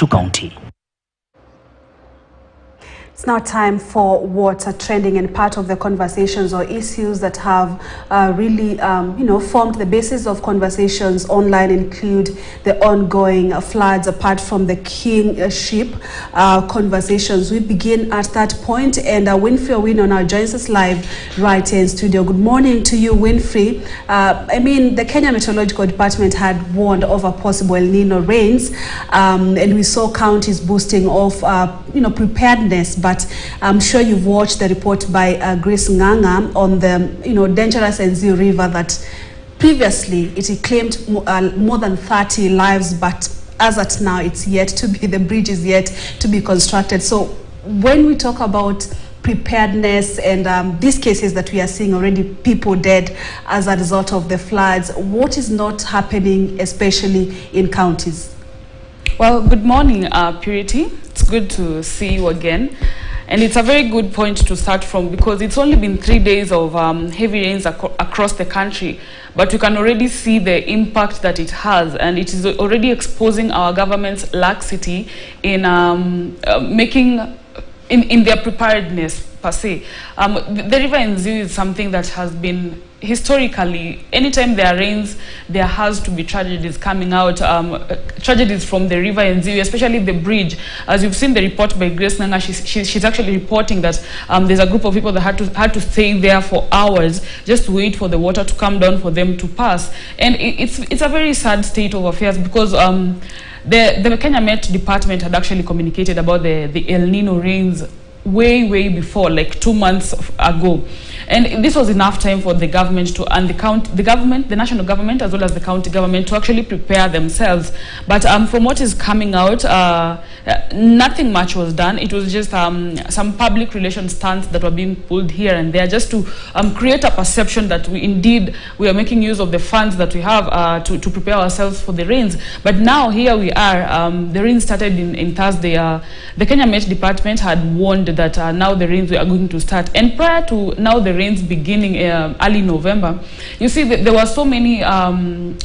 Wasingishu County. It's now time for what's trending, and part of the conversations or issues that have really, formed the basis of conversations online include the ongoing floods. Apart from the kingship conversations, we begin at that point, and Winfrey Owino now joins us live right here in studio. Good morning to you, Winfrey. The Kenya Meteorological Department had warned of a possible El Nino rains, and we saw counties boosting off, preparedness. But I'm sure you've watched the report by Grace Nganga on the, dangerous Enzio River that previously it claimed more than 30 lives, but as at now, the bridge is yet to be constructed. So when we talk about preparedness and these cases that we are seeing already, people dead as a result of the floods, what is not happening, especially in counties? Well, good morning, Purity. It's good to see you again. And it's a very good point to start from, because it's only been 3 days of heavy rains across the country, but we can already see the impact that it has, and it is already exposing our government's laxity in in their preparedness per se. The river Enzio is something that has been historically, anytime there are rains, there has to be tragedies coming out, tragedies from the river Enzio, especially the bridge. As you've seen the report by Grace Nganga, she's actually reporting that there's a group of people that had to stay there for hours just to wait for the water to come down for them to pass. And it's a very sad state of affairs, because the Kenya Met Department had actually communicated about the El Nino rains way before, like 2 months ago. And this was enough time for the government the national government as well as the county government to actually prepare themselves. But from what is coming out, nothing much was done. It was just some public relations stunts that were being pulled here and there, just to create a perception that we are making use of the funds that we have to prepare ourselves for the rains. But now here we are. The rains started in Thursday. The Kenya Met Department had warned that now the rains are going to start. And prior to now the rains beginning early November, you see that there were so many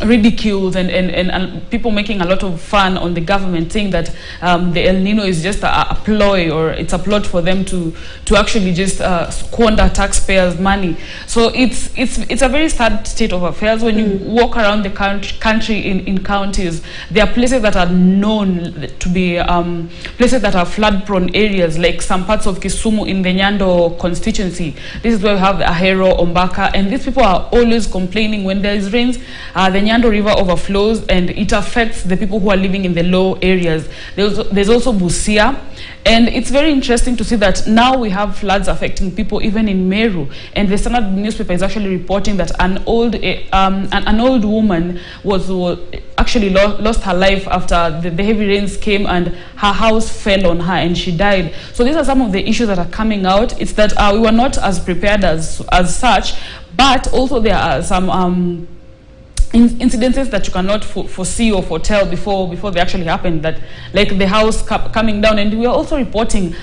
ridicules and people making a lot of fun on the government, saying that the El Nino is just a ploy, or it's a plot for them to actually just squander taxpayers' money. So it's a very sad state of affairs. When you walk around the country in counties, there are places that are known to be places that are flood-prone areas, like some parts of Kisumu in the Nyando constituency. This is where we have the Ahero, Ombaka, and these people are always complaining when there is rains. The Nyando River overflows and it affects the people who are living in the low areas. There's also Busia, and it's very interesting to see that now we have floods affecting people even in Meru. And the Standard newspaper is actually reporting that an old woman was actually lost her life after the heavy rains came and her house fell on her and she died. So these are some of the issues that are coming out. It's that we were not as prepared as such, but also there are some incidences that you cannot foresee or foretell before they actually happen, that like the house coming down. And we are also reporting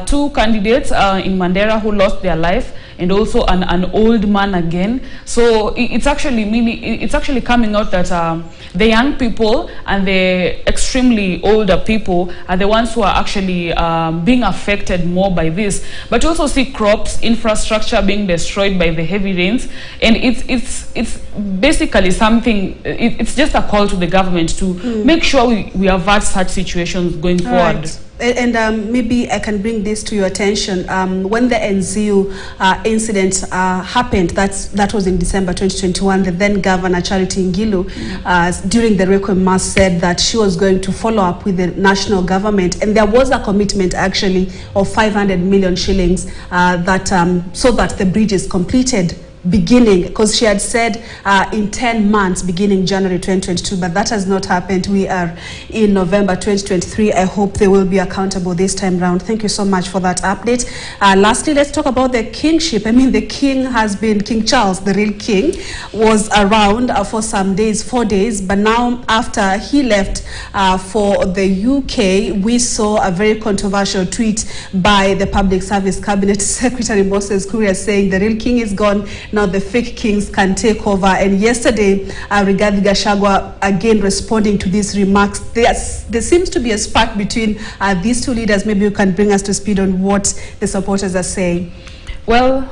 2 candidates in Mandera who lost their life, and also an old man again. So it's actually coming out that the young people and the extremely older people are the ones who are actually being affected more by this. But you also see crops, infrastructure being destroyed by the heavy rains, and it's basically something. It's just a call to the government to make sure we avert such situations going forward. Right. And maybe I can bring this to your attention. When the Enzio incident happened, that was in December 2021, the then Governor Charity Ngilu, during the Requiem Mass, said that she was going to follow up with the national government, and there was a commitment actually of 500 million shillings so that the bridge is completed beginning, because she had said in 10 months beginning January 2022, but that has not happened. We are in November 2023. I hope they will be accountable this time round. Thank you so much for that update. Lastly, let's talk about the kingship. the king has been, King Charles, the real king, was around for some days, 4 days, but now after he left for the UK, we saw a very controversial tweet by the Public Service Cabinet Secretary Moses Kuria saying the real king is gone, now the fake kings can take over. And yesterday, Rigathi Gachagua again responding to these remarks. There seems to be a spark between these two leaders. Maybe you can bring us to speed on what the supporters are saying. Well,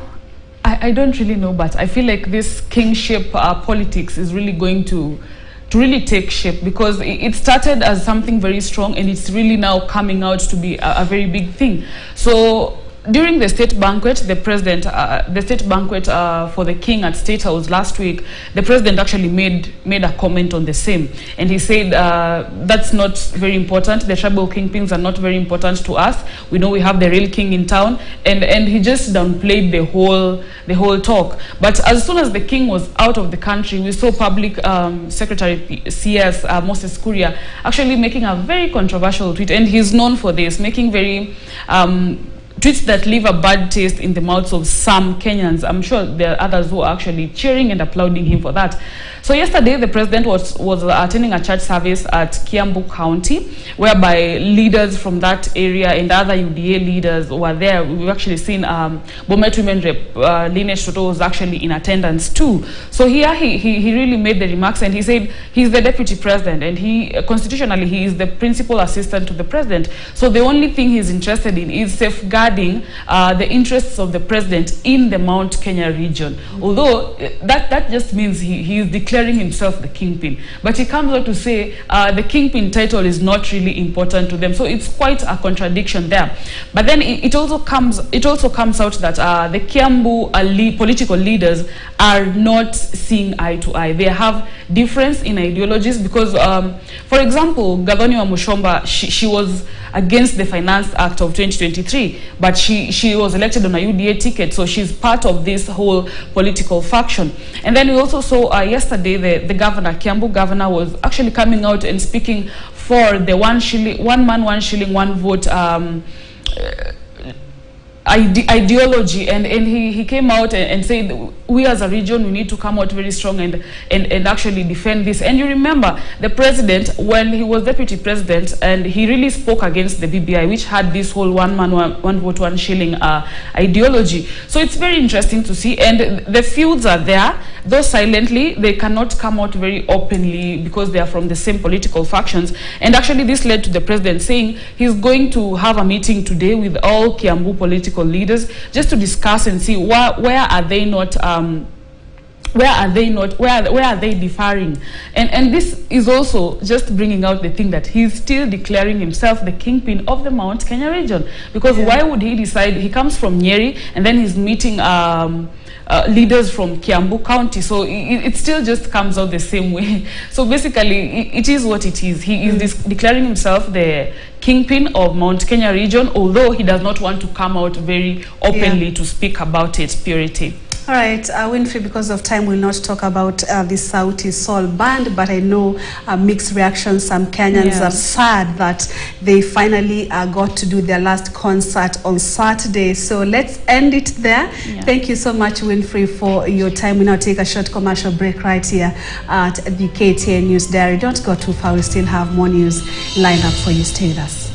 I don't really know, but I feel like this kingship politics is really going to really take shape, because it started as something very strong and it's really now coming out to be a very big thing. So during the state banquet, the state banquet for the king at State House last week, the president actually made a comment on the same, and he said that's not very important. The tribal kingpins are not very important to us. We know we have the real king in town, and he just downplayed the whole talk. But as soon as the king was out of the country, we saw Public Secretary CS Moses Kuria actually making a very controversial tweet, and he's known for this, making very tweets that leave a bad taste in the mouths of some Kenyans. I'm sure there are others who are actually cheering and applauding him for that. So yesterday, the president was attending a church service at Kiambu County, whereby leaders from that area and other UDA leaders were there. We've actually seen Bomet Women Rep Linesh Toto was actually in attendance too. So here he really made the remarks, and he said he's the deputy president, and constitutionally he is the principal assistant to the president. So the only thing he's interested in is safeguarding the interests of the president in the Mount Kenya region. Although that just means he is declaring himself the kingpin, but he comes out to say the kingpin title is not really important to them. So it's quite a contradiction there. But then it also comes out that the Kiambu political leaders are not seeing eye to eye. They have difference in ideologies, because for example, Gathoni wa Mushomba, she was against the Finance Act of 2023, but she was elected on a UDA ticket, so she's part of this whole political faction. And then we also saw yesterday the governor, Kiambu governor, was actually coming out and speaking for the one man, 1 shilling, 1 vote ideology, and he came out and said we as a region, we need to come out very strong and actually defend this. And you remember the president, when he was deputy president, and he really spoke against the BBI, which had this whole one man, one vote, 1 shilling ideology. So it's very interesting to see, and the feuds are there, though silently. They cannot come out very openly because they are from the same political factions. And actually this led to the president saying he's going to have a meeting today with all Kiambu political leaders just to discuss and see where are they not where are they differing. And this is also just bringing out the thing that he's still declaring himself the kingpin of the Mount Kenya region, because why would he decide? He comes from Nyeri, and then he's meeting leaders from Kiambu County, so it still just comes out the same way. So basically it is what it is. He is declaring himself the kingpin of Mount Kenya region, although he does not want to come out very openly to speak about its purity. All right, Winfrey, because of time, we'll not talk about the Sauti Sol band, but I know mixed reactions. Some Kenyans are sad that they finally got to do their last concert on Saturday. So let's end it there. Thank you so much, Winfrey, for your time. We now take a short commercial break right here at the KTN News Diary. Don't go too far. We still have more news lined up for you. Stay with us.